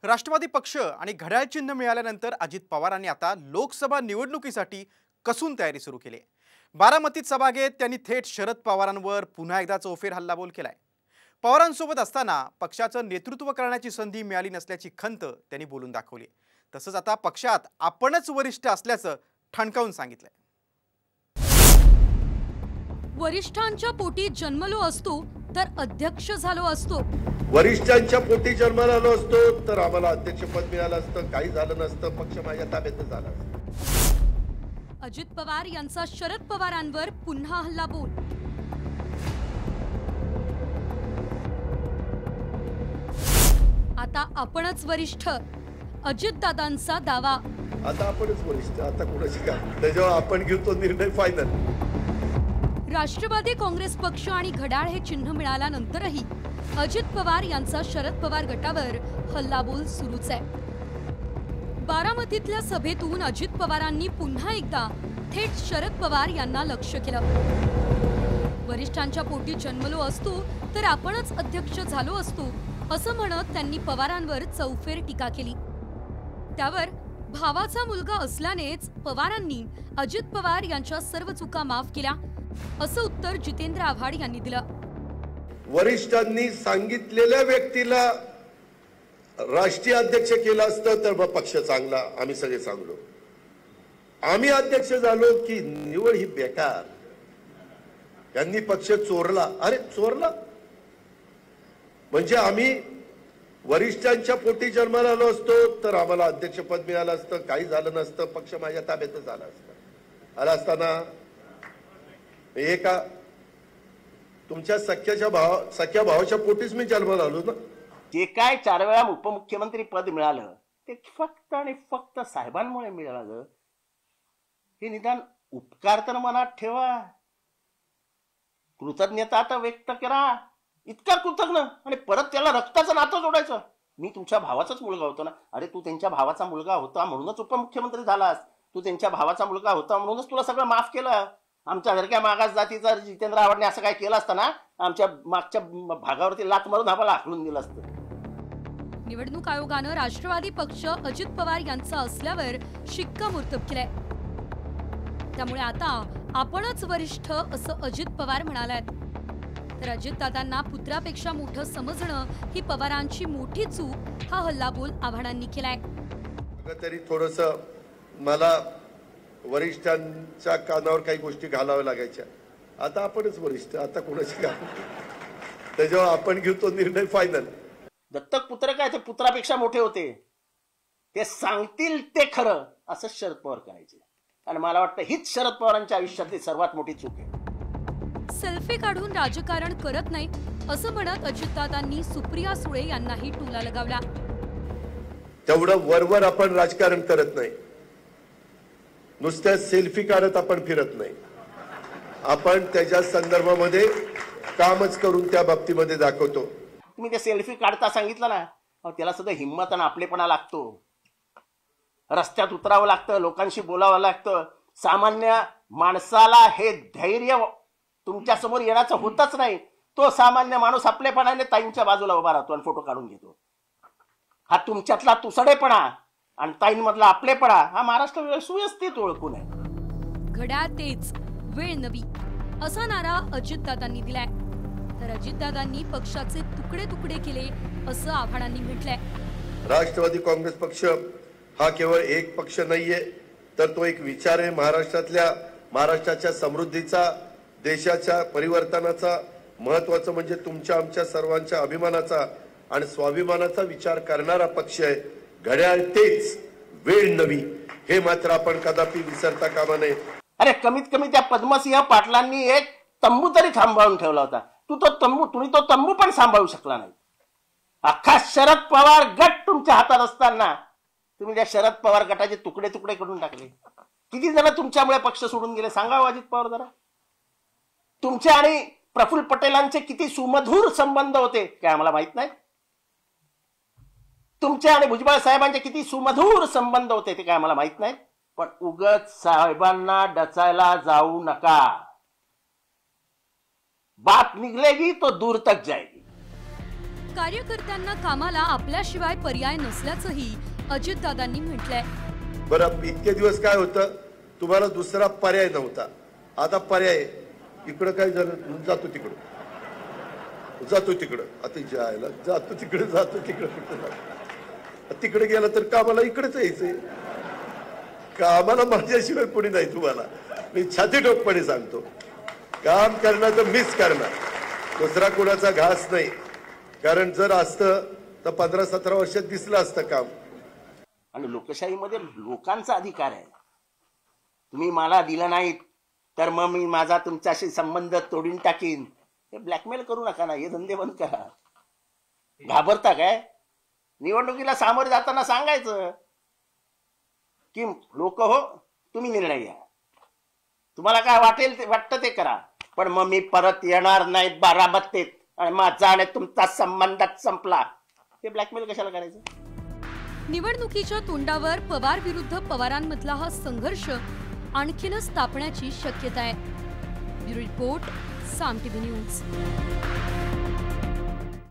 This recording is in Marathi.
राष्ट्रवादी पक्ष आणि घड्याळ चिन्ह मिळाल्यानंतर अजित पवारांनी आता लोकसभा निवडणुकीसाठी कसून तयारी सुरू केली आहे। बारामतीत सभा घेत त्यांनी थेट शरद पवारांवर पुन्हा एकदा चौफेर हल्लाबोल केलाय। पवारांसोबत असताना पक्षाचं नेतृत्व करण्याची संधी मिळाली नसल्याची खंत त्यांनी बोलून दाखवली। तसंच आता पक्षात आपणच वरिष्ठ असल्याचं ठणकावून सांगितलंय। वरिष्ठांच्या पोटी जन्मलो असतो तर अध्यक्ष झालो असतो, वरिष्ठांच्या पोटी जन्माला आलो असतो तर आम्हाला अध्यक्षपद मिळालं असतं, काही झालं नसतं, पक्ष माझ्या ताब्यात झाला असता। अजित पवार यांचा शरद पवारांवर पुन्हा हल्लाबोल। आता आपणच वरिष्ठ, अजितदादांचा दावा। आता आपणच वरिष्ठ, आता कोणाची काय, त्याच्यावर आपण घेऊ तो निर्णय फायनल। राष्ट्रवादी काँग्रेस पक्ष आणि घड्याळ हे चिन्ह मिळाल्यानंतरही अजित पवार यांचा शरद पवार गटावर हल्लाबोल सुरूच आहे। बारामतीतल्या सभेतून अजित पवारांनी पुन्हा एकदा थेट शरद पवार यांना लक्ष्य केलं। वरिष्ठांच्या पोटी जन्मलो असतो तर आपणच अध्यक्ष झालो असतो असं म्हणत त्यांनी पवारांवर चौफेर टीका केली। त्यावर भावाचा मुलगा असल्यानेच पवारांनी अजित पवार यांच्या सर्व चुका माफ केल्या असं उत्तर जितेंद्र आव्हाड यांनी दिलं। वरिष्ठांनी सांगितलेल्या व्यक्तीला राष्ट्रीय अध्यक्ष केलं असतं तर मग पक्ष चांगला, आम्ही सगळे चांगलो। आम्ही अध्यक्ष झालो की निवड ही बेकार, यांनी पक्ष चोरला। अरे चोरला म्हणजे आम्ही वरिष्ठांच्या पोटी जन्माला आलो असतो तर आम्हाला अध्यक्षपद मिळालं असतं, काही झालं नसतं, पक्ष माझ्या ताब्यात झाला असता। आला असताना हे का तुमच्या सख्या भावाच्या पोटीच मी जन्माला आलो ना। जे काय 4 वेळा उपमुख्यमंत्री पद मिळालं ते फक्त आणि फक्त साहेबांमुळे मिळालं। हे निदान उपकार तर मनात ठेवा, कृतज्ञता तर व्यक्त करा। इतका कृतज्ञ आणि परत त्याला रक्ताचं नातं जोडायचं। मी तुमच्या भावाचाच मुलगा होतो ना। अरे तू त्यांच्या भावाचा मुलगा होता म्हणूनच उपमुख्यमंत्री झालास, तू त्यांच्या भावाचा मुलगा होता म्हणूनच तुला सगळं माफ केलं। आमच्या सारख्या मागास जातीचा जितेंद्र आव्हाडने असं काय केलं असतं ना, आमच्या मागच्या भागावरती लात मारून आम्हाला हाकलून दिलं असतं। निवडणूक आयोगानं राष्ट्रवादी पक्ष अजित पवार यांचा असल्यावर शिक्कामोर्तब केलंय। त्यामुळे आता आपणच वरिष्ठ असं अजित पवार म्हणालेत। तर अजितदादांना पुत्रापेक्षा मोठं समजणं ही पवारांची मोठी चूक, हा हल्लाबोल आव्हाडांनी केलाय। तरी थोडंसं मला वरिष्ठांच्या कानावर काही गोष्टी घालाव्या लागायच्या। आता आपणच वरिष्ठ, आता कोणाची काय, त्याच्यावर आपण घेऊ तो निर्णय फायनल। दत्तक पुत्र काय ते पुत्रापेक्षा मोठे होते, ते सांगतील ते खरं असं शरद पवार करायचे। आणि मला वाटतं हीच शरद पवारांच्या आयुष्यातली सर्वात मोठी चूक आहे। सेल्फी काढून राजकारण करत नाही असं म्हणत अजितदादांनी सुप्रिया सुळे यांनाही टोला लगावला। तेवढं वरवर आपण राजकारण करत नाही, नुसत्या सेल्फी काढत आपण फिरत नाही, आपण त्याच्या संदर्भामध्ये कामच करून त्या बाबतीमध्ये दाखवतो। तुम्ही ते सेल्फी काढता सांगितलं ना, त्याला सुद्धा हिम्मत आणि आपलेपणा लागतो। रस्त्यात उतरावं लागतं, लोकांशी बोलावं लागतं। सामान्य माणसाला हे धैर्य तुमच्या समोर येण्याचं होतच नाही। तो सामान्य माणूस आपलेपणाने ताईंच्या बाजूला उभा राहतो आणि फोटो काढून घेतो। हा तुमच्यातला तुसडेपणा आणि ताईंमधला आपलेपणा हा महाराष्ट्र सुव्यवस्थित ओळखून आहे। घड्याळ तेच वेळ नवी असा नारा अजितदादांनी दिलाय। तर अजितदादांनी पक्षाचे तुकडे तुकडे केले असं आव्हाडांनी म्हटलंय। राष्ट्रवादी काँग्रेस पक्ष हा केवळ एक पक्ष नाहीये, तर तो एक विचार आहे। महाराष्ट्राच्या समृद्धीचा, देशाच्या परिवर्तनाचा, महत्वाचं म्हणजे तुमच्या आमच्या सर्वांच्या अभिमानाचा आणि स्वाभिमानाचा विचार करणारा पक्ष आहे। घड्याळ तेच वेळ नवी, हे मात्र आपण कदापि विसरता कामा नये। अरे कमीत कमी त्या पद्मसिंह पाटलांनी एक तंबू तरी सांभाळून ठेवला होता। तुम्ही तो तंबू पण सांभाळू शकला नाही। अख्खा शरद पवार गट तुमच्या हातात असताना तुम्ही त्या शरद पवार गटाचे तुकडे तुकडे करून टाकले। किती जण तुमच्यामुळे पक्ष सोडून गेले सांगा अजित पवार जरा। तुमचे आणि प्रफुल्ल पटेलांचे किती सुमधुर संबंध होते काय आम्हाला माहित नाही? तुमचे आणि भुजबळ साहेबांचे किती सुमधुर संबंध होते ते काय आम्हाला माहित नाही? पण उगत साहेबांना डचायला जाऊ नका। बात निकलेगी तो दूर तक जाएगी। कार्यकर्त्यांना कामाला आपल्याशिवाय पर्याय नसल्याचंही अजितदादांनी म्हटलंय. बरं, इतके दिवस काय होतं, तुम्हाला दुसरा पर्याय नव्हता. आता पर्याय, इकडं काय झालं, जातो तिकडं, आता जायला जातो तिकडे तिकडे गेला तर कामाला इकडेच यायचंय. कामाला माझ्याशिवाय कोणी नाही. तुम्हाला मी छाती ठोकपणे सांगतो, काम करणार तर मीच करणार, दुसरा कोणाचा घास नाही. कारण जर असतं तर 15-17 वर्षात दिसलं असतं काम. आणि लोकशाहीमध्ये लोकांचा अधिकार आहे. तुम्ही मला दिलं नाहीत तर मग मी माझा तुमच्याशी संबंध तोडून टाकीन. हे ब्लॅकमेल करू नका ना, हे धंदे बंद करा. घाबरता काय? निवडणुकीला सामोरे जाताना सांगायचं की लोक हो, तुम्ही निर्णय घ्या, तुम्हाला काय वाटेल ते वाटतं ते करा, पण मग मी परत येणार नाही बारामतीत आणि माझा आणि तुमचा संबंधात संपला. हे ब्लॅकमेल कशाला करायचं? निवडणुकीच्या तोंडावर पवार विरुद्ध पवारांमधला हा संघर्ष आणखीनच तापण्याची शक्यता आहे. ब्युरो रिपोर्ट, साम टीव्ही न्यूज.